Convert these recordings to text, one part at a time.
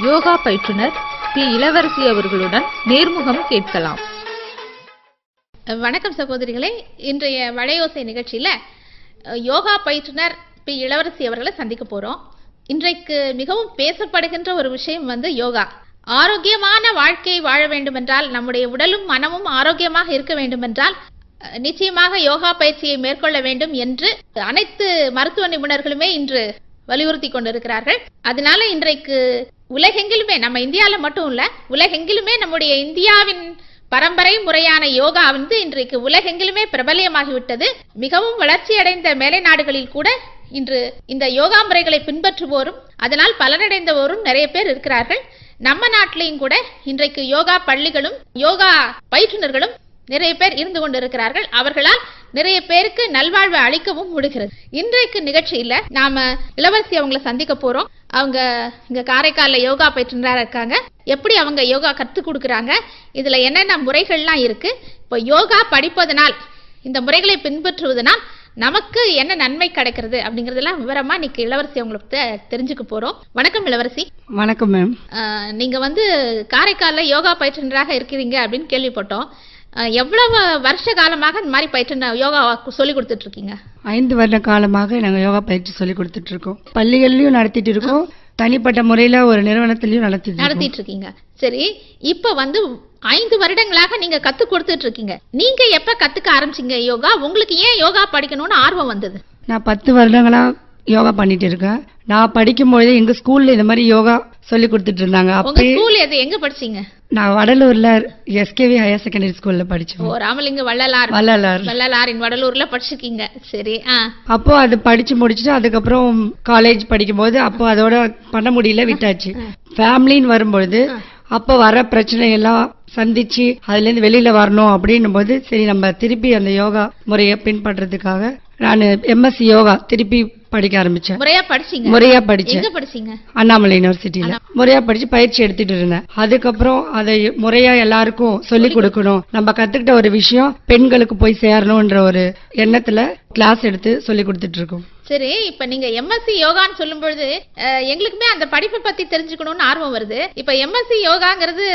யோகா பயிற்றுனர் பி இளவரசி அவர்களுடன் நேர்முகம் கேட்கலாம். வணக்கம் சகோதரிகளே, இன்றைய வளையோசை நிகழ்ச்சியில யோகா பயிற்றுனர் பி இளவரசி அவர்களை சந்திக்க போறோம். இன்றைக்கு மிகவும் பேசப்படுகின்ற ஒரு விஷயம் யோகா. ஆரோக்கியமான வாழ்க்கையை வாழ வேண்டுமென்றால், நம்முடைய உடலும் மனமும் ஆரோக்கியமாக இருக்க வேண்டுமென்றால் நிச்சயமாக யோகா பயிற்சியை மேற்கொள்ள வேண்டும் என்று அனைத்து மருத்துவ நிபுணர்களுமே இன்று வலியுறுத்தி கொண்டிருக்கிறார்கள். அதனால இன்றைக்கு உலகெங்கிலுமே, நம்ம இந்தியாவில் மட்டும் இல்ல, உலகெங்கிலுமே நம்முடைய இந்தியாவின் பரம்பரை முறையான யோகா இன்றைக்கு உலகெங்கிலுமே பிரபலியமாகிவிட்டது. மிகவும் வளர்ச்சி அடைந்த மேலை நாடுகளில் கூட இன்று இந்த யோகா முறைகளை பின்பற்றுவோரும் அதனால் பலனடைந்தவோரும் நிறைய பேர் இருக்கிறார்கள். நம்ம நாட்டிலையும் கூட இன்றைக்கு யோகா பள்ளிகளும் யோகா பயிற்றுனர்களும் நிறைய பேர் இருந்து கொண்டிருக்கிறார்கள். அவர்களால் நிறைய பேருக்கு நல்வாழ்வு அளிக்கவும் முடிகிறது. இன்றைக்கு நிகழ்ச்சியில நாம இளவரசி அவங்களை சந்திக்க போறோம். அவங்க இங்க காரைக்கால்ல யோகா பயிற்றுனரா இருக்காங்க. எப்படி அவங்க யோகா கத்து கொடுக்கறாங்க, இதுல என்னென்ன முறைகள்லாம் இருக்கு, இப்போ யோகா படிப்பதனால், இந்த முறைகளை பின்பற்றுவதனால் நமக்கு என்ன நன்மை கிடைக்கிறது அப்படிங்கறதெல்லாம் விவரமா இன்னைக்கு இளவரசி அவங்களுக்கு தெரிஞ்சுக்க போறோம். வணக்கம் இளவரசி. வணக்கம் மேம். நீங்க காரைக்கால்ல யோகா பயிற்றுனராக இருக்கிறீங்க அப்படின்னு கேள்விப்பட்டோம். எவ்வளவு வருஷ காலமாக இந்த மாதிரி பயிற்று யோகா சொல்லி கொடுத்துட்டு இருக்கீங்க? 5 வருட காலமாக நாங்க யோகா பயிற்சி சொல்லி கொடுத்துட்டு இருக்கோம். பள்ளிகள்லயும் நடத்திட்டு இருக்கோம், தனிப்பட்ட முறையில ஒரு நிறுவனத்திலயும் நடத்திட்டு இருக்கீங்க. சரி, இப்ப 5 வருடங்களாக நீங்க கத்து கொடுத்துட்டு இருக்கீங்க. நீங்க எப்ப கத்துக்க ஆரம்பிச்சீங்க யோகா? உங்களுக்கு ஏன் யோகா படிக்கணும்னு ஆர்வம் வந்தது? நான் 10 வருடங்களா யோகா பண்ணிட்டு இருக்கேன். நான் படிக்கும்போது எங்க ஸ்கூல்ல இந்த மாதிரி யோகா சொல்லி கொடுத்துட்டு இருந்தாங்க. ஸ்கூல் எங்க படிச்சீங்க? நான் வடலூர்ல எஸ்கேவி ஹையர் செகண்டரி ஸ்கூல்ல படிச்சேன். ராமலிங்க வள்ளலாரின் வடலூர்ல படிச்சிருக்கீங்க. சரி. அப்போ அது படிச்சு முடிச்சுட்டு அதுக்கப்புறம் காலேஜ் படிக்கும்போது அப்போ அதோட பண்ண முடியல, விட்டாச்சு. ஃபேமிலின்னு வரும்பொழுது அப்ப வர பிரச்சனை எல்லாம் சந்திச்சு அதுல இருந்து வெளியில வரணும் அப்படின்னும் போது சரி நம்ம திருப்பி அந்த யோகா முறையை பின்பற்றதுக்காக நான் எம்எஸ்சி யோகா திருப்பி படிக்க ஆரம்பிச்சேன். முறையா படிச்சேன். அண்ணாமலை யூனிவர்சிட்டியில முறையா படிச்சு பயிற்சி எடுத்துட்டு இருந்தேன். அதுக்கப்புறம் அதை முறையா எல்லாருக்கும் சொல்லி கொடுக்கணும், நம்ம கத்துக்கிட்ட ஒரு விஷயம் பெண்களுக்கு போய் சேரணும்ன்ற ஒரு எண்ணத்துல கிளாஸ் எடுத்து சொல்லி கொடுத்துட்டு இருக்கோம். சரி, இப்ப நீங்க எம்எஸ்சி யோகான்னு சொல்லும் பொழுது எங்களுக்குமே அந்த படிப்பை பத்தி தெரிஞ்சுக்கணும்னு ஆர்வம் வருது. இப்ப எம்எஸ்சி யோகாங்கிறது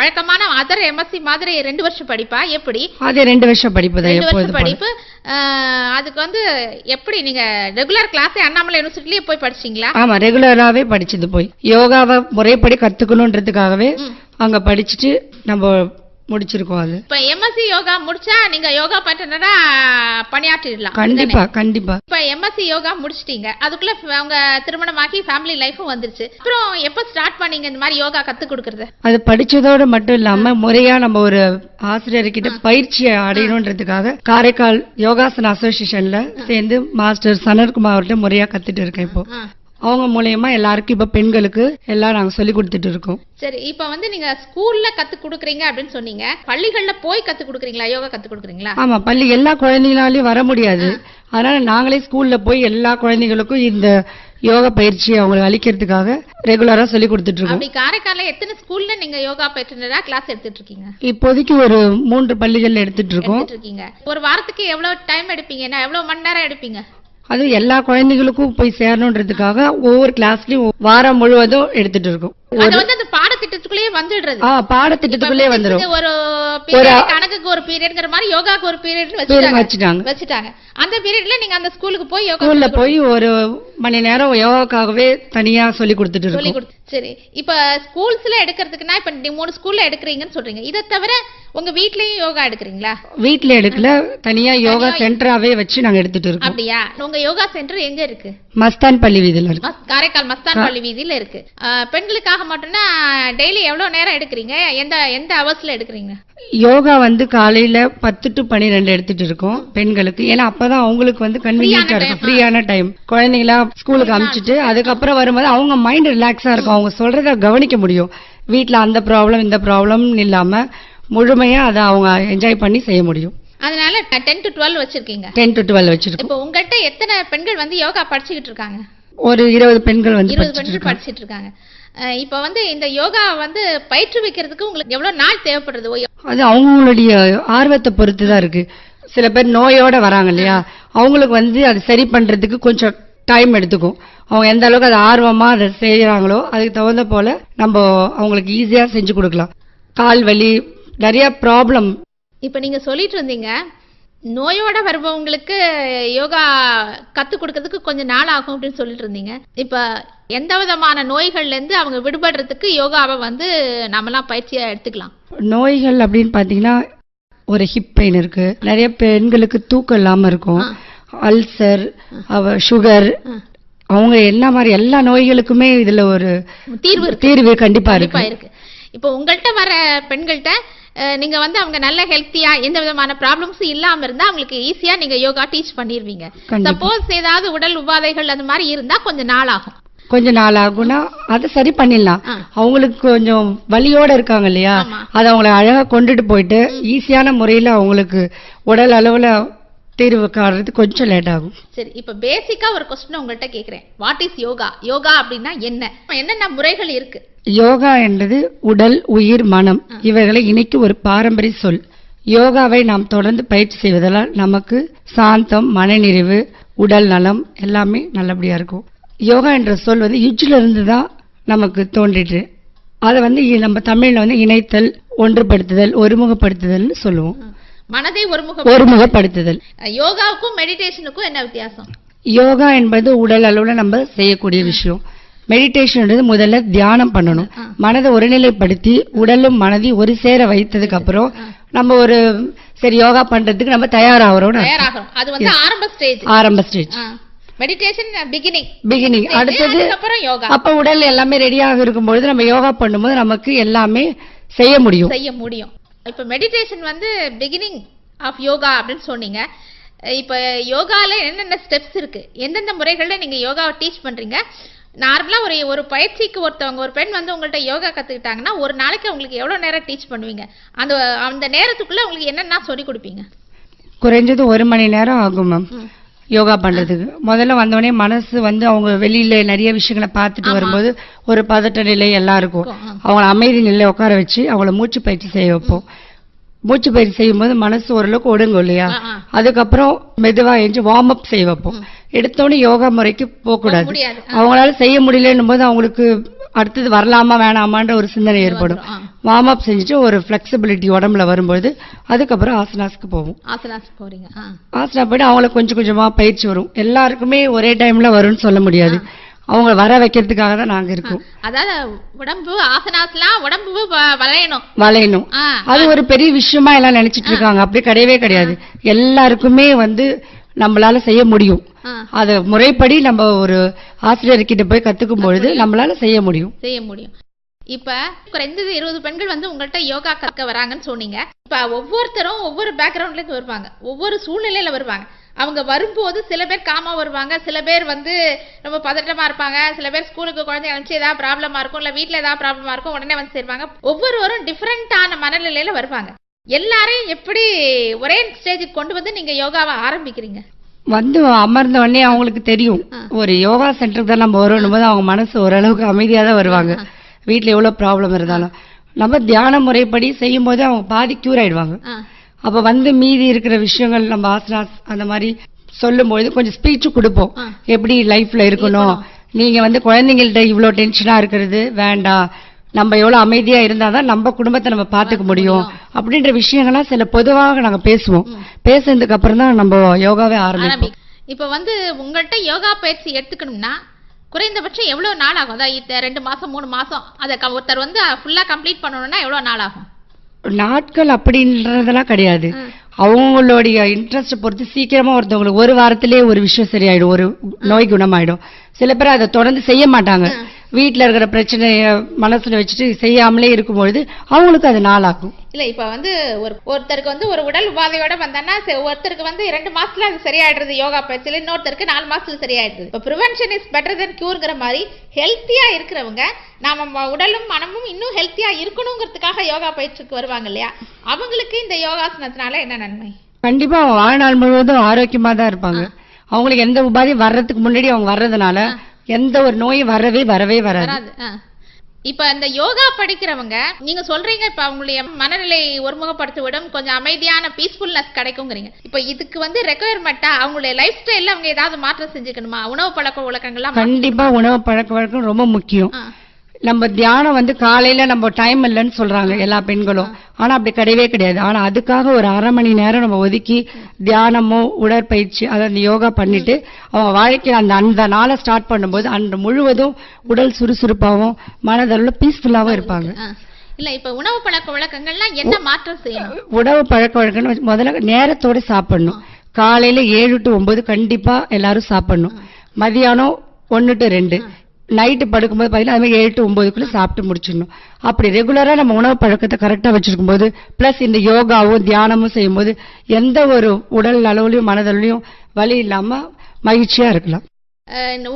வழக்கமான அதர் எம்எஸ்சி மாதிரி 2 வருஷம் படிப்பா? எப்படி அது? 2 வருஷம் படிப்பு தான். 2 வருஷம் படிப்பு. அதுக்கு எப்படி நீங்க ரெகுலர் கிளாஸ் அண்ணாமலை யூனிவர்சிட்டிலேயே போய் படிச்சீங்களா? ஆமா, ரெகுலராவே படிச்சது. போய் யோகாவை முறைப்படி கத்துக்கணும்ன்றதுக்காகவே அங்க படிச்சுட்டு நம்ம முடிச்சிருக்கோம். அது இப்ப எம்எஸ்சி யோகா முடிச்சா நீங்க யோகா பயிற்றுனரா பணியாற்றிடலாம். கண்டிப்பா. இப்ப எம்எஸ்சி யோகா முடிச்சிட்டீங்க, அதுக்குள்ள அவங்க திருமணமாகி ஃபேமிலி லைஃபும் வந்துருச்சு. அப்புறம் எப்ப ஸ்டார்ட் பண்ணீங்க இந்த மாதிரி யோகா கத்து கொடுக்கறது? அது படிச்சதோட மட்டும் இல்லாம முறையா நம்ம ஒரு ஆசிரியர்கிட்ட பயிற்சியை அடையணும்ன்றதுக்காக காரைக்கால் யோகாசன அசோசியேஷன்ல சேர்ந்து மாஸ்டர் சனர்குமார் அவர்கிட்ட முறையா கத்துட்டு இருக்கேன். இப்போ அவங்க மூலமா எல்லாருக்கும் இப்ப பெண்களுக்கு எல்லாம் நாங்க சொல்லி கொடுத்துட்டு இருக்கோம். சரி, இப்ப நீங்க ஸ்கூல்ல கத்து கொடுக்கறீங்க அப்படின்னு சொன்னீங்க. பள்ளிகள்ல போய் கத்து கொடுக்கறீங்களா? யோகா கத்து கொடுக்கறீங்களா? ஆமா, பள்ளி எல்லா குழந்தைகளாலையும் வர முடியாது. அதனால நாங்களே ஸ்கூல்ல போய் எல்லா குழந்தைகளுக்கும் இந்த யோகா பயிற்சி அவங்களுக்கு அளிக்கிறதுக்காக ரெகுலரா சொல்லி கொடுத்துட்டு இருக்கோம். அப்படி காரைக்கால்ல எத்தனை ஸ்கூல்ல நீங்க யோகா பயிற்றுனரா கிளாஸ் எடுத்துட்டு இருக்கீங்க? இப்போதைக்கு ஒரு 3 பள்ளிகள்ல எடுத்துட்டு இருக்கோம். ஒரு வாரத்துக்கு எவ்வளவு டைம் எடுப்பீங்க? எவ்வளவு மணி நேரம் எடுப்பீங்க? அது எல்லா குழந்தைகளுக்கும் போய் சேரணும்ன்றதுக்காக ஒவ்வொரு கிளாஸ்லயும் வாரம் முழுவதும் எடுத்துட்டு இருக்கோம். அது பாடத்திட்டத்துக்குள்ளேயே வந்துடுறது. பாடத்திட்டத்துக்குள்ளேயே வந்துடும். ஒரு கணக்குக்கு ஒரு பீரியட்ங்கிற மாதிரி யோகாக்கு ஒரு பீரியட் வச்சுட்டாங்க. அந்த பீரியட்ல நீங்க அந்த ஸ்கூலுக்கு போய் ஸ்கூல்ல போய் 1 மணி நேரம் யோகாக்காகவே தனியா சொல்லி கொடுத்துட்டு இருக்கோம். சரி, இப்ப ஸ்கூல்ஸ்ல எடுக்கிறதுக்குன்னா இப்ப 3 ஸ்கூல்ல எடுக்கிறீங்கன்னு சொல்றீங்க. இதை தவிர உங்க வீட்லயும் யோகா எடுக்கிறீங்களா? வீட்ல எடுக்கல, தனியா யோகா சென்டராவே வச்சு நாங்க எடுத்துட்டு இருக்கோம். அப்படியா? உங்க யோகா சென்டர் எங்க இருக்கு? மஸ்தான் பள்ளி வீதியில இருக்கு. காரைக்கால் மஸ்தான் பள்ளி வீதியில இருக்கு. பெண்களுக்காக மட்டும்னா டெய்லி எவ்வளவு நேரம் எடுக்கிறீங்க? எந்த அவர்ஸ்ல எடுக்கிறீங்க? யோகா காலையில 10 to 12 எடுத்துட்டு இருக்கோம் பெண்களுக்கு. ஏன்னா அப்பதான் அவங்களுக்கு கன்வீனியன்ட்டா இருக்கும், ஃப்ரீயான டைம். குழந்தைங்களா ஸ்கூலுக்கு அனுப்பிச்சிட்டு அதுக்கப்புறம் வரும்போது அவங்க மைண்ட் ரிலாக்ஸா இருக்கும், அவங்க சொல்றத கவனிக்க முடியும். வீட்டுல அந்த ப்ராப்ளம் இந்த ப்ராப்ளம் இல்லாம முழுமையா அதை அவங்க என்ஜாய் பண்ணி செய்ய முடியும். அதனால 10 to 12 வச்சிருக்கீங்க. 10 to 12 வச்சிருக்கோம். இப்போ உங்கள்கிட்ட எத்தனை பெண்கள் யோகா படிச்சுக்கிட்டு இருக்காங்க? ஒரு 20 பெண்கள் படிச்சிட்டு இருக்காங்க. இப்ப இந்த யோகா பயிற்றுவிக்கிறதுக்கு உங்களுக்கு எவ்வளவு நாள் தேவைப்படுறது? அது அவங்களுடைய ஆர்வத்தை பொறுத்துதான் இருக்கு. சில பேர் நோயோட வராங்க இல்லையா, அவங்களுக்கு அது சரி பண்றதுக்கு கொஞ்சம் டைம் எடுத்துக்கும். அவங்க எந்த அளவுக்கு அதை ஆர்வமா அதை செய்யறாங்களோ அதுக்கு தகுந்த போல நம்ம அவங்களுக்கு ஈஸியா செஞ்சு கொடுக்கலாம். கால் வலி, நிறைய ப்ராப்ளம். இப்ப நீங்க சொல்லிட்டு இருந்தீங்க நோயோட வருபவங்களுக்கு யோகா கத்து கொடுக்கறதுக்கு கொஞ்சம் நாள் ஆகும் அப்படின்னு சொல்லிட்டு இருந்தீங்க. இப்ப எந்த விதமான நோய்கள்ல இருந்து அவங்க விடுபடுறதுக்கு யோகாவை நாமெல்லாம் பயிற்சியா எடுத்துக்கலாம்? நோய்கள் அப்படின்னு பாத்தீங்கன்னா ஒரு ஹிப் பெயின் இருக்கு, நிறைய பெண்களுக்கு தூக்கம் இல்லாம இருக்கும், அல்சர், சுகர், அவங்க என்ன மாதிரி எல்லா நோய்களுக்குமே இதுல ஒரு தீர்வு கண்டிப்பா இருக்கு. இப்போ உங்கள்கிட்ட வர பெண்கள்கிட்ட நீங்க அவங்க நல்ல ஹெல்த்தியா எந்த விதமான ப்ராப்ளம்ஸும் இல்லாம இருந்தா அவங்களுக்கு ஈஸியா நீங்க யோகா டீச் பண்ணிருவீங்க. சப்போஸ் ஏதாவது உடல் உபாதைகள் அந்த மாதிரி இருந்தா கொஞ்சம் நாள் ஆகும்னா அதை சரி பண்ணிடலாம். அவங்களுக்கு கொஞ்சம் வலியோட இருக்காங்க இல்லையா, அதை அவங்களை அழகா கொண்டுட்டு போயிட்டு ஈஸியான முறையில அவங்களுக்கு உடல் அளவுல தீர்வு காணுறது கொஞ்சம் லேட் ஆகும். சரி, இப்ப பேசிக்கா ஒரு क्वेश्चन உங்கள்ட்ட கேக்குறேன். What is yoga? யோகா அப்படின்னா என்னென்ன முறைகள் இருக்கு? யோகா என்பது உடல், உயிர், மனம் இவைகளை இணைக்கும் ஒரு பாரம்பரிய சொல். யோகாவை நாம் தொடர்ந்து பயிற்சி செய்வதால் நமக்கு சாந்தம், மனநிறைவு, உடல் நலம் எல்லாமே நல்லபடியா இருக்கும். யோகா என்ற சொல் யுஜ்ல இருந்து தான் நமக்கு தோன்றிட்டு, அதை நம்ம தமிழ்ல இணைத்தல், ஒன்றுபடுத்துதல், ஒருமுகப்படுத்துதல் சொல்லுவோம். மனதை ஒருமுகப்படுத்துதல். யோகாவுக்கும் மெடிடேஷனுக்கும் என்ன வித்தியாசம்? யோகா என்பது உடல் அளவுல நம்ம செய்யக்கூடிய விஷயம். மெடிடேஷன் முதல்ல தியானம் பண்ணணும். மனதை ஒருநிலைப்படுத்தி உடலும் மனதையும் ஒரு சேர வைத்ததுக்கு அப்புறம் நம்ம ஒரு சரி யோகா பண்றதுக்கு நம்ம தயாராகிறோம். அது ஆரம்ப ஸ்டேஜ். Meditation beginning. அடுத்தது அப்ப உடல் எல்லாமே ரெடியாக இருக்கும்போது நம்ம யோகா பண்ணும்போது நமக்கு எல்லாமே செய்ய முடியும். இப்ப மெடிடேஷன் பிகினிங் ஆஃப் யோகா அப்படின்னு சொன்னீங்க. இப்ப யோகால என்னென்ன ஸ்டெப்ஸ் இருக்கு, எந்தெந்த முறைகள்ல நீங்க யோகாவை டீச் பண்றீங்க? நார்மலா ஒரு பயிற்சிக்கு ஒரு பெண் உங்கள்ட்ட யோகா கத்துக்கிட்டாங்கன்னா ஒரு நாளைக்கு உங்களுக்கு எவ்வளவு நேரம் டீச் பண்ணுவீங்க? அந்த நேரத்துக்குள்ள உங்களுக்கு என்னென்ன சொல்லி கொடுப்பீங்க? குறைஞ்சது 1 மணி நேரம் ஆகும் மேம் யோகா பண்றதுக்கு. முதல்ல வந்தோடனே மனசு அவங்க வெளியில நிறைய விஷயங்களை பார்த்துட்டு வரும்போது ஒரு பதட்ட நிலை எல்லாம் இருக்கும். அவங்கள அமைதி நிலையில உட்கார வச்சு அவங்கள மூச்சு பயிற்சி செய்ய வைப்போம். மூச்சு பயிற்சி செய்யும் போது மனசு ஓரளவுக்கு ஒடுங்கும் இல்லையா, அதுக்கப்புறம் மெதுவா எழுந்து வார்ம் அப் செய்ய வைப்போம். எடுத்தோடனே யோகா முறைக்கு போகக்கூடாது. அவங்களால செய்ய முடியலன்னும் போது அவங்களுக்கு அடுத்தது வரலாமா வேணாமான்ற ஒரு சிந்தனை ஏற்படும். வார்ம் அப் செஞ்சுட்டு ஒரு பிளெக்சிபிலிட்டி உடம்புல வரும்போது அதுக்கப்புறம் ஆசனாஸ்க்கு போவோம். ஆசனா போயிட்டு அவங்களுக்கு கொஞ்சம் கொஞ்சமா பயிற்சி வரும். எல்லாருக்குமே ஒரே டைம்ல வரும்னு சொல்ல முடியாது. அவங்க வர வைக்கிறதுக்காக தான் நாங்க இருக்கோம். அதாவது உடம்பு ஆசனாஸ்லாம் உடம்பு வளையணும். அது ஒரு பெரிய விஷயமா எல்லாம் நினைச்சிட்டு இருக்காங்க. அப்படி கிடையவே கிடையாது. எல்லாருக்குமே நம்மளால செய்ய முடியும். அத முறைப்படி நம்ம ஒரு ஆசிரியர்கிட்ட போய் கத்துக்கும் பொழுது நம்மளால செய்ய முடியும். இப்ப குறைந்தது 20 பெண்கள் உங்கள்ட்ட யோகா கற்க வராங்கன்னு சொன்னீங்க. இப்ப ஒவ்வொருத்தரும் ஒவ்வொரு பேக்ரவுண்ட்ல இருந்து வருவாங்க, ஒவ்வொரு சூழ்நிலையில வருவாங்க. அவங்க வரும்போது சில பேர் காமா வருவாங்க, சில பேர் ரொம்ப பதட்டமா இருப்பாங்க, சில பேர் ஸ்கூலுக்கு குழந்தை அனுப்பிச்சு ஏதாவது ப்ராப்ளமா இருக்கும், இல்ல வீட்டுல ஏதாவது ப்ராப்ளமா இருக்கும், உடனே சேர்வாங்க. ஒவ்வொருவரும் டிஃபரெண்டான மனநிலையில வருவாங்க. எல்லாரையும் எப்படி ஒரே ஸ்டேஜுக்கு கொண்டு நீங்க யோகாவை ஆரம்பிக்கிறீங்க? அமர்ந்த உடனே அவங்களுக்கு தெரியும் ஒரு யோகா சென்டருக்கு தான் நம்ம வரணும் போது அவங்க மனசு ஓரளவுக்கு அமைதியா தான் வருவாங்க. வீட்டுல எவ்வளவு ப்ராப்ளம் இருந்தாலும் நம்ம தியான முறைப்படி செய்யும் போது அவங்க பாதி கியூர் ஆயிடுவாங்க. அப்ப மீதி இருக்கிற விஷயங்கள் நம்ம ஆசனாஸ் அந்த மாதிரி சொல்லும் போது கொஞ்சம் ஸ்பீச் கொடுப்போம். எப்படி லைஃப்ல இருக்கணும், நீங்க குழந்தைங்கள்ட்ட இவ்வளவு டென்ஷனா இருக்கிறது வேண்டாம், நம்ம எவ்வளவு அமைதியா இருந்தாதான் நம்ம குடும்பத்தை நம்ம பாத்துக்க முடியும் அப்படின்ற விஷயங்கள்லாம் சில பொதுவாக நாங்க பேசுவோம். பேசுனதுக்கு அப்புறம் தான் நம்ம யோகாவே ஆரம்பிப்போம். இப்ப உங்கள்கிட்ட யோகா பயிற்சி எடுத்துக்கணும்னா குறைந்தபட்சம் எவ்வளவு நாள் ஆகும்? அதாவது 2 மாசம் 3 மாசம் அதை ஒருத்தர் ஃபுல்லா கம்ப்ளீட் பண்ணணும்னா எவ்வளவு நாள் ஆகும்? நாட்கள் அப்படின்றதெல்லாம் கிடையாது. அவங்களுடைய இன்ட்ரெஸ்ட் பொறுத்து சீக்கிரமா ஒருத்தவங்களுக்கு ஒரு வாரத்திலே ஒரு விஷயம் சரியாயிடும், ஒரு நோய் குணமாயிடும். சில பேர் அதை தொடர்ந்து செய்ய மாட்டாங்க. வீட்டுல இருக்கிற பிரச்சனைய மனசுல வச்சுட்டு செய்யாமலே இருக்கும்பொழுது அவங்களுக்கு அது நாளாகும். இல்ல இப்ப ஒருத்தருக்கு ஒரு உடல் உபாதையோட வந்தான்னா ஒருத்தருக்கு 2 மாசத்துல அது சரியாயிடுறது யோகா பயிற்சியில, இன்னொருத்தருக்கு 4 மாசத்துல சரியாயிடுறது. இப்ப ப்ரிவென்ஷன் இஸ் பெட்டர் தென் கியூர்ங்கிற மாதிரி ஹெல்த்தியா இருக்கிறவங்க நாம உடலும் மனமும் இன்னும் ஹெல்த்தியா இருக்கணுங்கிறதுக்காக யோகா பயிற்சிக்கு வருவாங்க இல்லையா, அவங்களுக்கு இந்த யோகாசனத்தினால என்ன நன்மை? கண்டிப்பா வாழ்நாள் முழுவதும் ஆரோக்கியமா தான் இருப்பாங்க. அவங்களுக்கு எந்த உபாதையும் வர்றதுக்கு முன்னாடி அவங்க வர்றதுனால எந்த ஒரு நோயும் வரவே வராது. இப்ப இந்த யோகா படிக்கிறவங்க நீங்க சொல்றீங்க இப்ப அவங்களுடைய மனநிலை ஒருமுகப்படுத்தி விடும், கொஞ்சம் அமைதியான பீஸ்ஃபுல்னஸ் கிடைக்குங்கிறீங்க. இப்ப இதுக்கு வந்து ரெக்குயர்மெண்டா அவங்களுடைய லைஃப் ஸ்டைல்ல அவங்க ஏதாவது மாற்றம் செஞ்சுக்கணுமா? உணவு பழக்க வழக்கங்கள்லாம் கண்டிப்பா உணவு பழக்க வழக்கம் ரொம்ப முக்கியம். நம்ம தியானம் வந்து காலையில நம்ம டைம் இல்லைன்னு சொல்றாங்க எல்லா பெண்களும், ஆனா அப்படி கிடையவே கிடையாது. ஆனா அதுக்காக ஒரு அரை மணி நேரம் நம்ம ஒதுக்கி தியானமோ உடற்பயிற்சி அதாவது யோகா பண்ணிட்டு அவங்க வாழ்க்கை அந்த நாளை ஸ்டார்ட் பண்ணும்போது அன்று முழுவதும் உடல் சுறுசுறுப்பாகவும் மனதளவுல பீஸ்ஃபுல்லாவும் இருப்பாங்க. இல்ல இப்ப உணவு பழக்க வழக்கங்கள்லாம் என்ன மாற்றம் செய்யணும்? உணவு பழக்க வழக்கம் முதல்ல நேரத்தோட சாப்பிடணும். காலையில 7 to 9 கண்டிப்பா எல்லாரும் சாப்பிடணும். மதியானம் 1 to 2, நைட்டு படுக்கும்போது பார்த்தீங்கன்னா அது மாதிரி 7 to 9க்குள்ள சாப்பிட்டு முடிச்சிடணும். அப்படி ரெகுலரா நம்ம உணவு பழக்கத்தை கரெக்டா வச்சிருக்கும் போது பிளஸ் இந்த யோகாவும் தியானமும் செய்யும்போது எந்த ஒரு உடல் அளவுலயும் மனதளவுலயும் வலி இல்லாம மகிழ்ச்சியா இருக்கலாம்.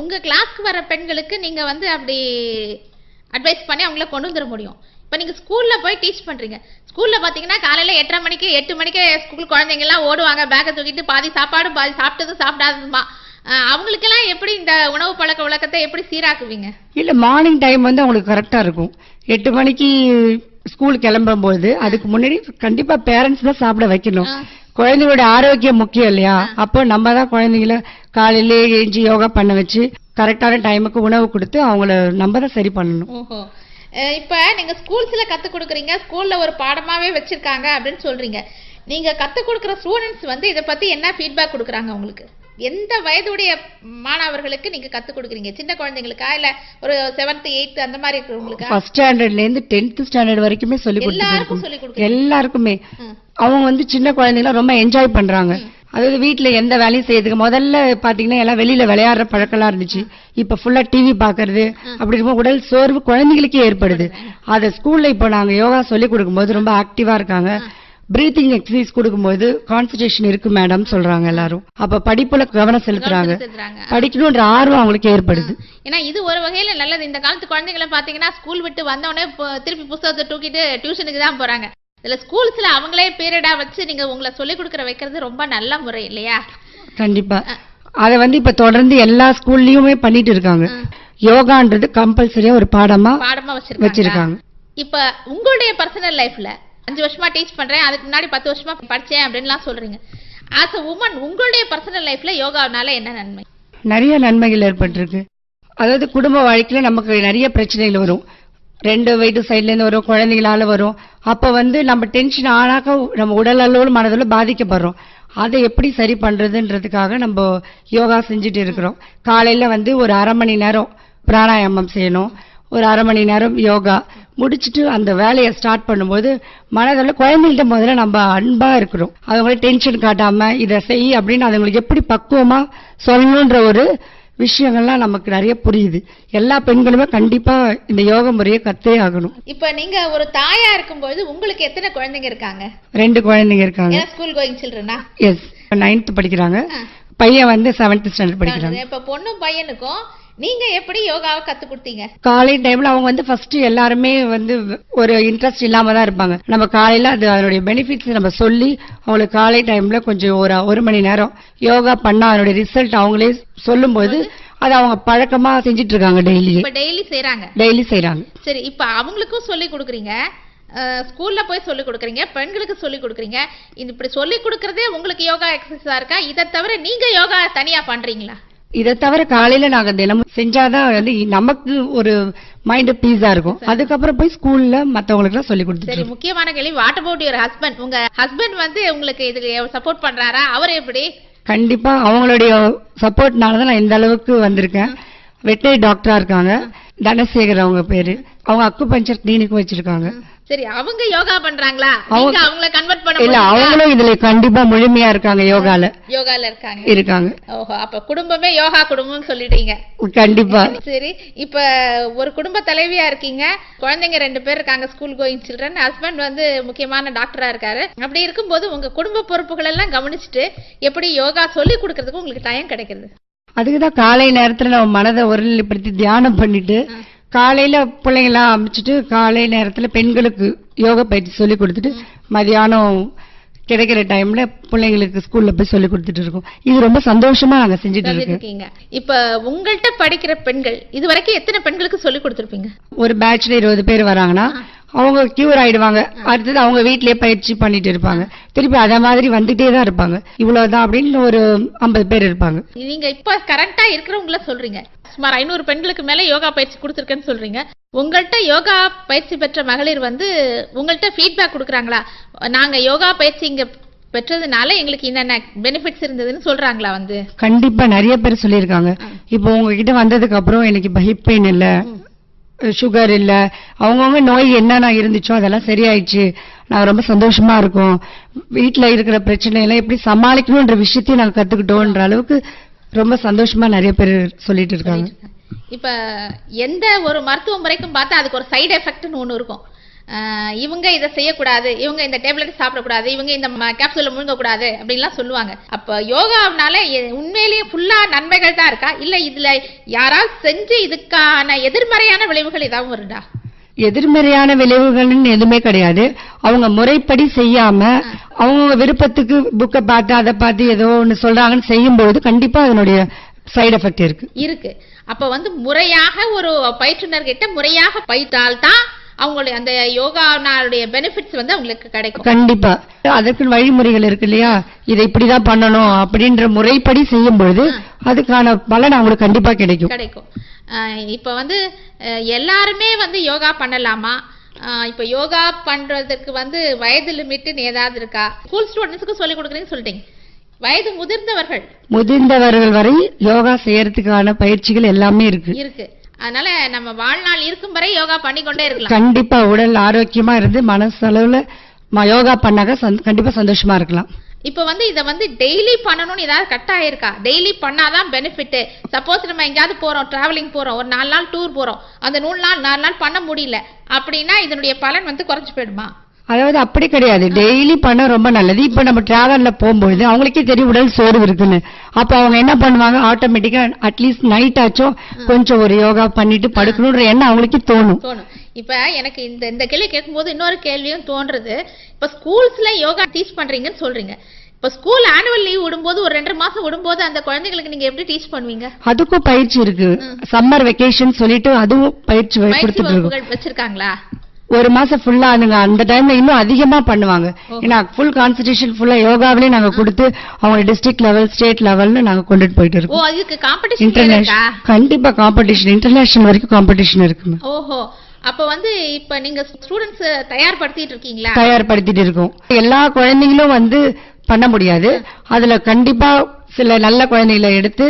உங்க கிளாஸ்க்கு வர பெண்களுக்கு நீங்க வந்து அப்படி அட்வைஸ் பண்ணி அவங்கள கொண்டு வந்துட முடியும். இப்ப நீங்க ஸ்கூல்ல போய் டீச் பண்றீங்க. ஸ்கூல்ல பாத்தீங்கன்னா காலையில 8:30 மணிக்கு 8 மணிக்கு ஸ்கூல் குழந்தைங்க எல்லாம் ஓடுவாங்க, பேக்கை தூக்கிட்டு பாதி சாப்பாடு பாதி சாப்பிட்டதும் சாப்பிடாததுமா. அவங்களுக்கெல்லாம் எப்படி இந்த உணவு பழக்க வழக்கத்தை எப்படி சீராக்குவீங்க? இல்ல மார்னிங் டைம் வந்து அவங்களுக்கு கரெக்டா இருக்கும். 8 மணிக்கு ஸ்கூல் கிளம்பும் போது அதுக்கு முன்னாடி கண்டிப்பா பேரண்ட்ஸ் தான் சாப்பிட வைக்கணும். குழந்தைங்களோட ஆரோக்கியம் முக்கியம் இல்லையா? அப்போ நம்ம தான் குழந்தைங்கள காலையிலே ஏஞ்சி யோகா பண்ண வச்சு கரெக்டான டைமுக்கு உணவு கொடுத்து அவங்கள நம்ம தான் சரி பண்ணணும். ஓஹோ. இப்ப நீங்க ஸ்கூல்ஸ்ல கத்து கொடுக்குறீங்க, ஸ்கூல்ல ஒரு பாடமாவே வச்சிருக்காங்க அப்படின்னு சொல்றீங்க. நீங்க கத்து கொடுக்குற ஸ்டூடெண்ட்ஸ் வந்து இத பத்தி என்ன ஃபீட்பேக் கொடுக்குறாங்க உங்களுக்கு? எந்த வயதுடைய மாணவர்களுக்கு நீங்க கத்து கொடுக்குறீங்க? சின்ன குழந்தைகளுக்கா இல்ல ஒரு 7th 8th அந்த மாதிரி இருக்கிறவங்களுக்கா? ஃபர்ஸ்ட் ஸ்டாண்டர்ட்ல இருந்து 10th ஸ்டாண்டர்ட் வரைக்குமே சொல்லி கொடுத்துருக்கோம். எல்லாருக்குமே அவங்க வந்து சின்ன குழந்தைங்க ரொம்ப என்ஜாய் பண்றாங்க. அதாவது வீட்டுல எந்த வேலையும் செய்யறதுக்கு முதல்ல பாத்தீங்கன்னா எல்லாம் வெளியில விளையாடுற பழக்கம்லாம் இருந்துச்சு. இப்ப ஃபுல்லா டிவி பாக்குறது அப்படி இருக்கும் உடல் சோர்வு குழந்தைகளுக்கே ஏற்படுது. அத ஸ்கூல்ல இப்ப நாங்க யோகா சொல்லி கொடுக்கும்போது ரொம்ப ஆக்டிவா இருக்காங்க. பிரீத்திங் எக்ஸசைஸ் கொடுக்கும்போது கான்சன்ட்ரேஷன் இருக்கு மேடம் சொல்றாங்க எல்லாரும். அப்ப படிப்புல கவனம் செலுத்துறாங்க, படிக்கணும்ன்ற ஆர்வம் அவங்களுக்கு ஏற்படுது. ஏன்னா இது ஒரு வகையில நல்லது. இந்த காலத்து குழந்தைகளை பாத்தீங்கன்னா ஸ்கூல் விட்டு வந்தவொடனே திருப்பி புத்தகத்தை தூக்கிட்டு டியூஷனுக்கு தான் போறாங்க. இதுல ஸ்கூல்ஸ்ல அவங்களே பீரியடா வச்சு நீங்க உங்களை சொல்லி கொடுக்கற வைக்கிறது ரொம்ப நல்ல முறை இல்லையா? கண்டிப்பா. அத வந்து இப்ப தொடர்ந்து எல்லா ஸ்கூல்லயுமே பண்ணிட்டு இருக்காங்க. யோகான்றது கம்பல்சரியா ஒரு பாடமா வச்சிருக்காங்க. இப்ப உங்களுடைய பர்சனல் லைஃப்ல 5 வருஷமா டீச் பண்றேன், அதுக்கு முன்னாடி 10 வருஷமா படிச்சேன் அப்படின்லாம் சொல்றீங்க. ஆஸ் அ உமன் உங்களுடைய பர்சனல் லைஃப்ல யோகானால என்ன நன்மை? நிறைய நன்மைகள் ஏற்பட்டிருக்கு. அதாவது குடும்ப வாழ்க்கையில நமக்கு நிறைய பிரச்சனைகள் வரும். 2 வயது சைட்ல இருந்து வரும், குழந்தைகளால வரும். அப்ப வந்து நம்ம டென்ஷன் ஆனாக்க நம்ம உடல் அளவோடு மனதோடு பாதிக்கப்படுறோம். அதை எப்படி சரி பண்றதுன்றதுக்காக நம்ம யோகா செஞ்சுட்டு இருக்கிறோம். காலையில வந்து ஒரு அரை மணி நேரம் பிராணாயாமம் செய்யணும், ஒரு அரை மணி நேரம் யோகா முடிச்சுட்டு அந்த வேலையை ஸ்டார்ட் பண்ணும்போது மனதில் குழந்தைகிட்ட முதல்ல நம்ம அன்பா இருக்கிறோம். அவங்கள டென்ஷன் காட்டாம இதை செய் அப்படின்னு அதுங்களுக்கு எப்படி பக்குவமா சொல்லணுன்ற ஒரு விஷயங்கள்லாம் நமக்கு நிறைய புரியுது. எல்லா பெண்களுமே கண்டிப்பா இந்த யோக முறையை கத்தே ஆகணும். இப்ப நீங்க ஒரு தாயா இருக்கும்போது உங்களுக்கு எத்தனை குழந்தைங்க இருக்காங்க? 2 குழந்தைங்க இருக்காங்க. School going சில்ட்ரனா? எஸ், 9th படிக்கிறாங்க. பையன் வந்து 7th ஸ்டாண்டர்ட் படிக்கிறாங்க. இப்ப பொண்ணும் பையனுக்கும் நீங்க எப்படி யோகாவை கத்து கொடுத்தீங்க? காலை டைம்ல அவங்க வந்து ஃபர்ஸ்ட் எல்லாருமே வந்து ஒரு இன்ட்ரெஸ்ட் இல்லாம தான் இருப்பாங்க. நம்ம காலையில அதனுடைய பெனிஃபிட்ஸ் நம்ம சொல்லி அவங்களுக்கு காலை டைம்ல கொஞ்சம் ஒரு மணி நேரம் யோகா பண்ணா அதனுடைய ரிசல்ட் அவங்களே சொல்லும்போது அது அவங்க பழக்கமா செஞ்சிட்டு இருக்காங்க. டெய்லி செய்யறாங்க. சரி, இப்ப அவங்களுக்கும் சொல்லி கொடுக்குறீங்க, ஸ்கூல்ல போய் சொல்லி கொடுக்குறீங்க, பெண்களுக்கு சொல்லி கொடுக்குறீங்க. இப்படி சொல்லி கொடுக்கறதே உங்களுக்கு யோகா எக்ஸசைஸா இருக்கா? இதை தவிர நீங்க யோகா தனியா பண்றீங்களா? இதை தவிர காலையில நாங்க தினமும் செஞ்சாதான் வந்து நமக்கு ஒரு மைண்ட் பீஸா இருக்கும். அதுக்கப்புறம் போய் ஸ்கூல்ல மத்தவங்களுக்கு எல்லாம் சொல்லி கொடுத்து. சரி, முக்கியமான கேள்வி, வாட் அபவுட் யுவர் ஹஸ்பண்ட்? உங்க ஹஸ்பண்ட் வந்து உங்களுக்கு இதுக்கு சப்போர்ட் பண்றாரா? அவர் எப்படி? கண்டிப்பா அவங்களுடைய சப்போர்ட்னாலதான் நான் இந்த அளவுக்கு வந்திருக்கேன். வெட்டரி டாக்டரா இருக்காங்க, தனசேகர் அவங்க பேரு. அவங்க அக்குபஞ்சர் கிளினிக் வச்சிருக்காங்க. சரி, அவங்க யோகா பண்றாங்களா? நீங்க அவங்கள கன்வர்ட் பண்ண இல்ல, அவங்களும் இதுல கண்டிப்பா முழுமையா இருக்காங்க. யோகால இருக்காங்க. ஓஹோ, அப்ப குடும்பமே யோகா குடும்பம் சொல்லிட்டீங்க. கண்டிப்பா. சரி, இப்ப ஒரு குடும்ப தலைவியா இருக்கீங்க, குழந்தைங்க 2 பேர் இருக்காங்க, ஸ்கூல் கோயிங் சில்ட்ரன். ஹஸ்பண்ட் வந்து முக்கியமான டாக்டரா இருக்காரு. அப்படி இருக்கும்போது உங்க குடும்ப பொறுப்புகள் எல்லாம் கவனிச்சுட்டு எப்படி யோகா சொல்லி கொடுக்கறதுக்கு உங்களுக்கு டைம் கிடைக்கிறது? அதுக்குதான் காலை நேரத்துல நம்ம மனதை ஒருநிலைப்படுத்தி தியானம் பண்ணிட்டு காலையில பிள்ளைங்களாம் அமைச்சிட்டு காலை நேரத்துல பெண்களுக்கு யோகா பயிற்சி சொல்லி கொடுத்துட்டு மதியானம் கிடைக்கிற டைம்ல பிள்ளைங்களுக்கு ஸ்கூல்ல போய் சொல்லி கொடுத்துட்டு இருக்கோம். இது ரொம்ப சந்தோஷமா நாங்க செஞ்சுட்டு இருக்கோம். இப்ப உங்கள்கிட்ட படிக்கிற பெண்கள் இது வரைக்கும் எத்தனை பெண்களுக்கு சொல்லி கொடுத்திருப்பீங்க? ஒரு பேட்ச்ல 20 பேர் வராங்கன்னா அவங்க கியூர் ஆயிடுவாங்க. அடுத்தது அவங்க வீட்லயே பயிற்சி பண்ணிட்டு இருப்பாங்க. திருப்பி அத மாதிரி வந்துட்டே தான் இருப்பாங்க. இவ்வளவுதான் அப்படின்னு ஒரு 50 பேர் இருப்பாங்க. நீங்க இப்ப கரெக்டா இருக்கிறவங்கள சொல்றீங்க. சுமார் 500 பெண்களுக்கு மேல யோகா பயிற்சி கொடுத்திருக்கேன்னு சொல்றீங்க. உங்கள்கிட்ட யோகா பயிற்சி பெற்ற மகளிர் வந்து உங்கள்கிட்ட ஃபீட்பேக் கொடுக்குறாங்களா? நாங்க யோகா பயிற்சி இங்க பெற்றதுனால எங்களுக்கு என்னென்ன பெனிஃபிட்ஸ் இருந்ததுன்னு சொல்றாங்களா? வந்து கண்டிப்பா நிறைய பேர் சொல்லியிருக்காங்க. இப்போ உங்ககிட்ட வந்ததுக்கு அப்புறம் எனக்கு இப்ப ஹிப் பெயின் இல்ல, சுகர் இல்ல, அவங்கவுங்க நோய் என்னென்ன இருந்துச்சோ அதெல்லாம் சரியாயிடுச்சு, நாங்க ரொம்ப சந்தோஷமா இருக்கோம், வீட்டுல இருக்கிற பிரச்சனை எல்லாம் எப்படி சமாளிக்கணும்ன்ற விஷயத்தையும் நாங்க கத்துக்கிட்டோம்ன்ற அளவுக்கு ரொம்ப சந்தோஷமா நிறைய பேர் சொல்லிட்டு இருக்காங்க. இப்ப எந்த ஒரு மருத்துவ முறைக்கும் பார்த்தா அதுக்கு ஒரு சைடு எஃபெக்ட்னு ஒண்ணு இருக்கும். இவங்க இதை செய்யக்கூடாது, இவங்க இந்த டேப்லெட் சாப்பிடக்கூடாது, இவங்க இந்த கேப்சூல முழுங்கக்கூடாது அப்படின்லாம் சொல்லுவாங்க. அப்ப யோகாவனால உண்மையிலேயே ஃபுல்லா நன்மைகள் தான் இருக்கா, இல்ல இதுல யாராவது செஞ்சு இதுக்கான எதிர்மறையான விளைவுகள் ஏதாவது வருதா? எதிர்மறையான விளைவுகள்னு எதுவுமே கிடையாது. அவங்க முறைப்படி செய்யாம அவங்க விருப்பத்துக்கு புக்கை பார்த்து அதை பார்த்து ஏதோ ஒண்ணு சொல்றாங்கன்னு செய்யும்போது கண்டிப்பா அதனுடைய சைடு எஃபெக்ட் இருக்கு. அப்ப வந்து முறையாக ஒரு பயிற்றுனர்கிட்ட முறையாக பயிற்றால்தான் அவங்களுடைய அந்த யோகாவுடைய பெனிஃபிட்ஸ் வந்து அவங்களுக்கு கிடைக்கும். கண்டிப்பா அதுக்கு வழிமுறைகள் இருக்கு இல்லையா, இதை இப்படிதான் பண்ணணும் அப்படின்ற முறைப்படி செய்யும்போது அதுக்கான பலன் அவங்களுக்கு கண்டிப்பா கிடைக்கும். இப்ப வந்து எல்லாருமே வந்து யோகா பண்ணலாமா? இப்ப யோகா பண்றதுக்கு வந்து வயது லிமிட்னு ஏதாவது இருக்கா? ஸ்கூல் ஸ்டூடெண்ட்ஸ்க்கு சொல்லி கொடுக்குறீங்கன்னு சொல்லிட்டீங்க. வயது முதிர்ந்தவர்கள் வரை யோகா செய்யறதுக்கான பயிற்சிகள் எல்லாமே இருக்கு. அதனால நம்ம வாழ்நாள் இருக்கும் வரை யோகா பண்ணிக்கொண்டே இருக்கலாம். கண்டிப்பா உடல் ஆரோக்கியமா இருந்து மனசளவுல யோகா பண்ணாக கண்டிப்பா சந்தோஷமா இருக்கலாம். இப்ப வந்து இத வந்து டெய்லி பண்ணணும்னு ஏதாவது கட்டாயம் இருக்கா? டெய்லி பண்ணாதான் பெனிஃபிட். சப்போஸ் நம்ம எங்கேயாவது போறோம், டிராவலிங் போறோம், ஒரு 4 நாள் டூர் போறோம், அந்த 4 நாள் பண்ண முடியல அப்படின்னா இதனுடைய பலன் வந்து குறைஞ்சு போயிடுமா? அதாவது அப்படி கிடையாது, டெய்லி பண்ண ரொம்ப நல்லது. இப்ப நம்ம டிராவல்ல போகும்போது அவங்களுக்கே தெரியும் உடல் சோர்வு இருக்குன்னு. அப்ப அவங்க என்ன பண்ணுவாங்க, ஆட்டோமேட்டிக்கா அட்லீஸ்ட் நைட் ஆச்சும் கொஞ்சம் ஒரு யோகா பண்ணிட்டு படுக்கணும்ன்ற எண்ணம் அவங்களுக்கே தோணும். இப்ப எனக்கு இந்த கேள்வி கேட்கும்போது இன்னொரு கேள்வியும் தோன்றது. இப்ப ஸ்கூல்ஸ்ல யோகா டீச் பண்றீங்கன்னு சொல்றீங்க. இப்ப ஸ்கூல் ஆனுவல் லீவ் விடும்போது ஒரு 2 மாசம் விடும்போது அந்த குழந்தைகளுக்கு நீங்க எப்படி டீச் பண்ணுவீங்க? அதுக்கும் பயிற்சி இருக்கு. சம்மர் வெக்கேஷன் சொல்லிட்டு அதுவும் பயிற்சி கொடுத்துட்டு வச்சிருக்காங்களா? 1 மாசம் ஃபுல்லா அந்த டைம்ல இன்னும் அதிகமா பண்ணுவாங்க. ஏன்னா ஃபுல் கான்சன்ட்ரேஷன் ஃபுல்லா யோகாவிலே நாங்க கொடுத்து அவங்க டிஸ்ட்ரிக்ட் லெவல், ஸ்டேட் லெவல்னு நாங்க கொண்டுட்டு போயிட்டு இருக்கோம். அதுக்கு காம்படிஷன் இருக்கா? கண்டிப்பா காம்படிஷன், இன்டர்நேஷனல் வரைக்கும் காம்படிஷன் இருக்கு. ஓஹோ, அப்ப வந்து இப்ப நீங்க ஸ்டூடண்ட்ஸ் தயார்படுத்திட்டு இருக்கீங்களா? தயார்படுத்திட்டு இருக்கோம். எல்லா குழந்தைங்களும் வந்து பண்ண முடியாது. அதுல கண்டிப்பா சில நல்ல குழந்தைகளை எடுத்து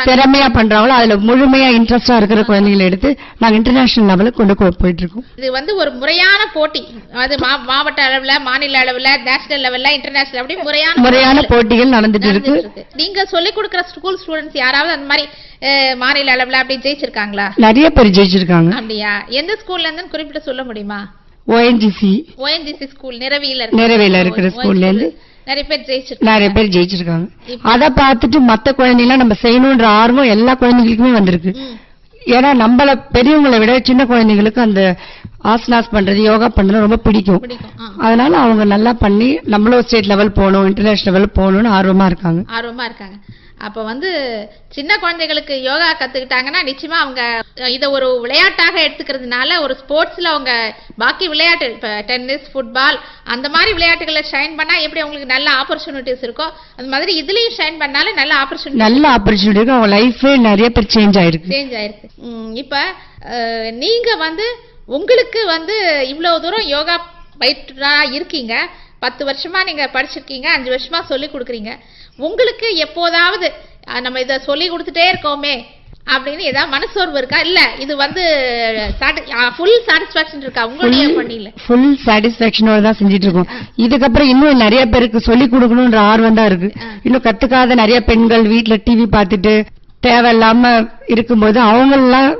திறமையா பண்றாங்களோ அதுல முழுமையா இன்ட்ரெஸ்டா இருக்கிற குழந்தைகளை எடுத்து நாங்க இன்டர்நேஷனல் லெவலுக்கு கொண்டு போயிட்டு இருக்கோம். இது வந்து ஒரு முறையான போட்டி, அது மாவட்ட அளவுல, மாநில அளவுல, நேஷனல் லெவல்ல, இன்டர்நேஷனல் அப்படி முறையான போட்டிகள் நடந்துட்டு இருக்கு. நீங்க சொல்லிக் கொடுக்கிற ஸ்கூல் ஸ்டூடெண்ட்ஸ் யாராவது அந்த மாதிரி மாநில அளவுல அப்படி ஜெயிச்சிருக்காங்களா? நிறைய பேர் ஜெயிச்சிருக்காங்க. அப்படியா? எந்த ஸ்கூல்ல இருந்து குறிப்பிட்டு சொல்ல முடியுமா? ONGC ஸ்கூல் நிரவியில இருக்கிற ஸ்கூல்ல இருந்து நிறைய பேர் ஜெயிச்சிருக்காங்க. அத பார்த்துட்டு மத்த குழந்தைங்க நம்ம செய்யணும்ன்ற ஆர்வம் எல்லா குழந்தைகளுக்குமே வந்திருக்கு. ஏன்னா நம்மள பெரியவங்களை விட சின்ன குழந்தைங்களுக்கு அந்த ஆசனாஸ் பண்றது, யோகா பண்றது ரொம்ப பிடிக்கும். அதனால அவங்க நல்லா பண்ணி நம்மளும் ஸ்டேட் லெவல் போகணும், இன்டர்நேஷனல் லெவல் போகணும்னு ஆர்வமா இருக்காங்க. அப்ப வந்து சின்ன குழந்தைகளுக்கு யோகா கத்துக்கிட்டாங்கன்னா நிச்சயமா அவங்க இத ஒரு விளையாட்டாக எடுத்துக்கிறதுனால ஒரு ஸ்போர்ட்ஸ்ல அவங்க பாக்கி விளையாட்டு இப்ப டென்னிஸ், ஃபுட்பால் அந்த மாதிரி விளையாட்டுகளை ஷைன் பண்ணா எப்படி அவங்களுக்கு நல்ல ஆப்பர்ச்சுனிட்டிஸ் இருக்கோ அந்த மாதிரி இதுலயும் ஷைன் பண்ணாலே நல்ல ஆப்பர்ச்சுனிட்டி இருக்கு. அவங்க லைஃபே நிறைய பேர் சேஞ்ச் ஆயிருக்கு. இப்ப நீங்க வந்து உங்களுக்கு வந்து இவ்வளவு தூரம் யோகா பயிற்றா இருக்கீங்க, 10 வருஷமா நீங்க படிச்சிருக்கீங்க, 5 வருஷமா சொல்லி கொடுக்குறீங்க. உங்களுக்கு எப்போதாவது நம்ம இத சொல்லி கொடுத்துட்டே இருக்கோமே அப்படின்னு ஏதாவது மனசோர்வு இருக்கா? இல்ல இது வந்து ஃபுல் சாட்டிஸ்பாக்சன் இருக்கா உங்களுடைய பணியில? ஃபுல் சாட்டிஸ்பாக்சனோட தான் செஞ்சிட்டு இருக்கோம். இதுக்கப்புறம் இன்னும் நிறைய பேருக்கு சொல்லி கொடுக்கணும்ன்ற ஆர்வம் தான் இருக்கு. இன்னும் கத்துக்காத நிறைய பெண்கள் வீட்டுல டிவி பார்த்துட்டு தேவையில்லாம இருக்கும்போது அவங்களெல்லாம்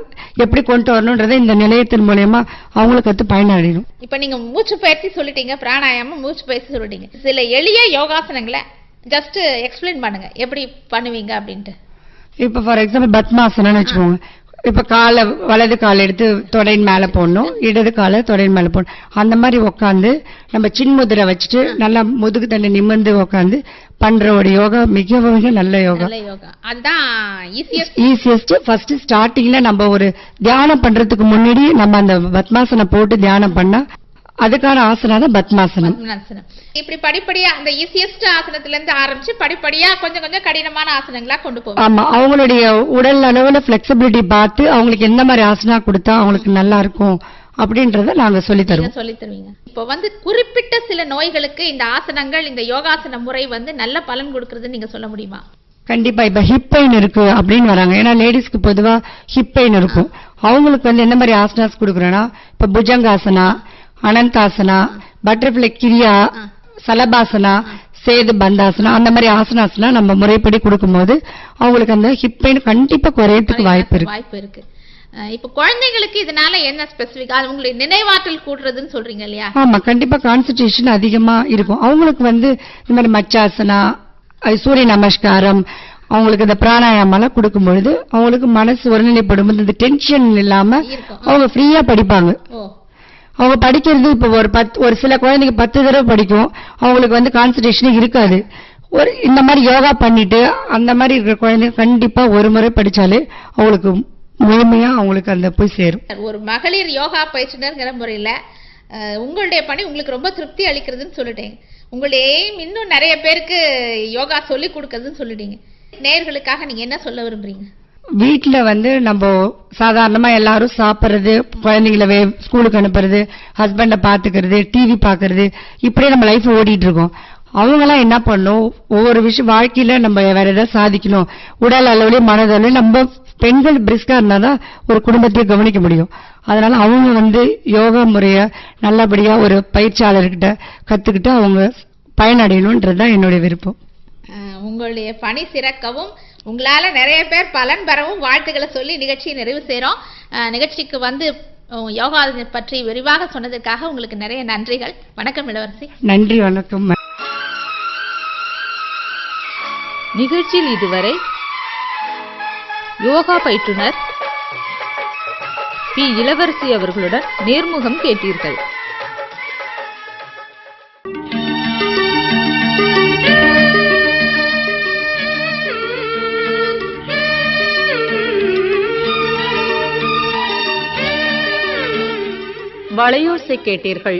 எப்படி கொண்டு வரணும்ன்றதை இந்த நிலையத்தின் மூலமா அவங்களுக்கு கத்து பயனடையணும். இப்ப நீங்க மூச்சு பயிற்சி சொல்லிட்டீங்க, பிராணாயாமம், மூச்சு பயிற்சி சொல்லிட்டீங்க. சில எளிய யோகாசனங்களை ஜஸ்ட் எக்ஸ்பிளைன் பண்ணுங்க, எப்படி பண்ணுவீங்க அப்படின்ட்டு. இப்ப ஃபார் எக்ஸாம்பிள் பத்மாசனம்னு வச்சுக்கோங்க. இப்ப வலது கால் எடுத்து தொடையின் மேல போடணும், இடது காலை தொடையின் மேல போடணும். அந்த மாதிரி உட்காந்து நம்ம சின்முதிரை வச்சுட்டு நல்லா முதுகு தண்டு நிமிர்ந்து உட்காந்து பண்ற ஒரு யோகா மிக மிக நல்ல யோகா. அதுதான் ஈஸியஸ்ட். ஃபர்ஸ்ட் ஸ்டார்டிங்ல நம்ம ஒரு தியானம் பண்றதுக்கு முன்னாடி நம்ம அந்த பத்மாசனம் போட்டு தியானம் பண்ணா அதுக்கான ஆசனா தான் பத்மாசனம். இப்படி படிப்படியா அந்த ஈஸியஸ்ட் ஆசனத்துல இருந்து ஆரம்பிச்சு படிப்படியா கொஞ்சம் கொஞ்சம் கடினமான ஆசனங்களா கொண்டு போவோம். ஆமா, அவங்களுடைய உடல் அளவுல பிளெக்சிபிலிட்டி பார்த்து அவங்களுக்கு எந்த மாதிரி ஆசனா கொடுத்தா அவங்களுக்கு நல்லா இருக்கும் அப்படின்றத நாங்க சொல்லி தருவீங்க. இப்போ குறிப்பிட்ட சில நோய்களுக்கு இந்த ஆசனங்கள், இந்த யோகாசன முறை நல்ல பலன் கொடுக்கறதுன்னு நீங்க சொல்ல முடியுமா? கண்டிப்பா. இப்ப ஹிப் பெயின் இருக்கு அப்படின்னு வராங்க. ஏன்னா லேடிஸ்க்கு பொதுவா ஹிப் பெயின் இருக்கும். அவங்களுக்கு எந்த மாதிரி ஆசனாஸ் கொடுக்குறோம்னா, இப்ப புஜங்காசனா, அனந்தாசனா, பட்டர்ஃபிளை கிரியா, சலபாசனா, சேது பந்தாசனா, அந்த மாதிரி ஆசனாஸ்னா நம்ம முறைப்படி கொடுக்கும்போது அவங்களுக்கு அந்த ஹிப் பெயின் கண்டிப்பா குறையறதுக்கு வாய்ப்பு இருக்கு. இப்ப குழந்தைகளுக்கு இதனால என்ன ஸ்பெசிபிக், அவங்களுடைய நினைவாற்றல் கூடுறதுன்னு சொல்றீங்க இல்லையா? ஆமா, கண்டிப்பா கான்சன்ட்ரேஷன் அதிகமா இருக்கும். அவங்களுக்கு இந்த மாதிரி மச்சாசனா, சூரிய நமஸ்காரம், அவங்களுக்கு இந்த பிராணாயாமெல்லாம் கொடுக்கும்பொழுது அவங்களுக்கு மனசு ஒருநிலைப்படும், இந்த டென்ஷன் இல்லாம அவங்க ஃப்ரீயா படிப்பாங்க. அவங்க படிக்கிறது இப்ப ஒரு சில குழந்தைங்க 10 தடவை படிக்கும், அவங்களுக்கு கான்சன்ட்ரேஷன் இருக்காது. இந்த மாதிரி யோகா பண்ணிட்டு அந்த மாதிரி இருக்கிற குழந்தைங்க கண்டிப்பா ஒரு முறை படிச்சாலே அவங்களுக்கு முழுமையா அவங்களுக்கு அந்த போய் சேரும். ஒரு மகளிர் யோகா பயிற்றுனர்ங்கிற முறையில உங்களுடைய பணி உங்களுக்கு ரொம்ப திருப்தி அளிக்கிறதுன்னு சொல்லிட்டீங்க. உங்களுடைய எய்ம் இன்னும் நிறைய பேருக்கு யோகா சொல்லி கொடுக்கறதுன்னு சொல்லிட்டீங்க. நேயர்களுக்காக நீங்க என்ன சொல்ல விரும்புறீங்க? வீட்டுல நம்ம சாதாரணமா எல்லாரும் சாப்பிடுறது, குழந்தைங்களை ஸ்கூலுக்கு அனுப்புறது, ஹஸ்பண்ட பாத்துக்கிறது, டிவி பாக்குறது, இப்படியே நம்ம லைஃப் ஓடிட்டு இருக்கோம். அவங்க எல்லாம் என்ன பண்ணும், ஒவ்வொரு விஷயம் வாழ்க்கையில நம்ம வேற ஏதாவது சாதிக்கணும், உடல் அளவுலயும் மனதளவுலயும் நம்ம பெண்கள் பிரிஸ்கா இருந்தாதான் ஒரு குடும்பத்தையும் கவனிக்க முடியும். அதனால அவங்க யோகா முறைய நல்லபடியா ஒரு பயிற்சியாளர்கிட்ட கத்துக்கிட்டு அவங்க பயனடையணும்ன்றதுதான் என்னுடைய விருப்பம். உங்களுடைய பணி சிறக்கவும் உங்களால நிறைய பேர் பலன் பெறவும் வாழ்த்துக்களை சொல்லி நிகழ்ச்சியை நிறைவு செய்றோம். நிகழ்ச்சிக்கு யோகா பற்றி விரிவாக சொன்னதுக்காக உங்களுக்கு நிறைய நன்றிகள். வணக்கம் இளவரசி. நன்றி, வணக்கம். நிகழ்ச்சியில் இதுவரை யோகா பயிற்றுனர் பி. இளவரசி அவர்களுடன் நேர்முகம் கேட்டீர்கள். வளையோசை கேட்டீர்கள்.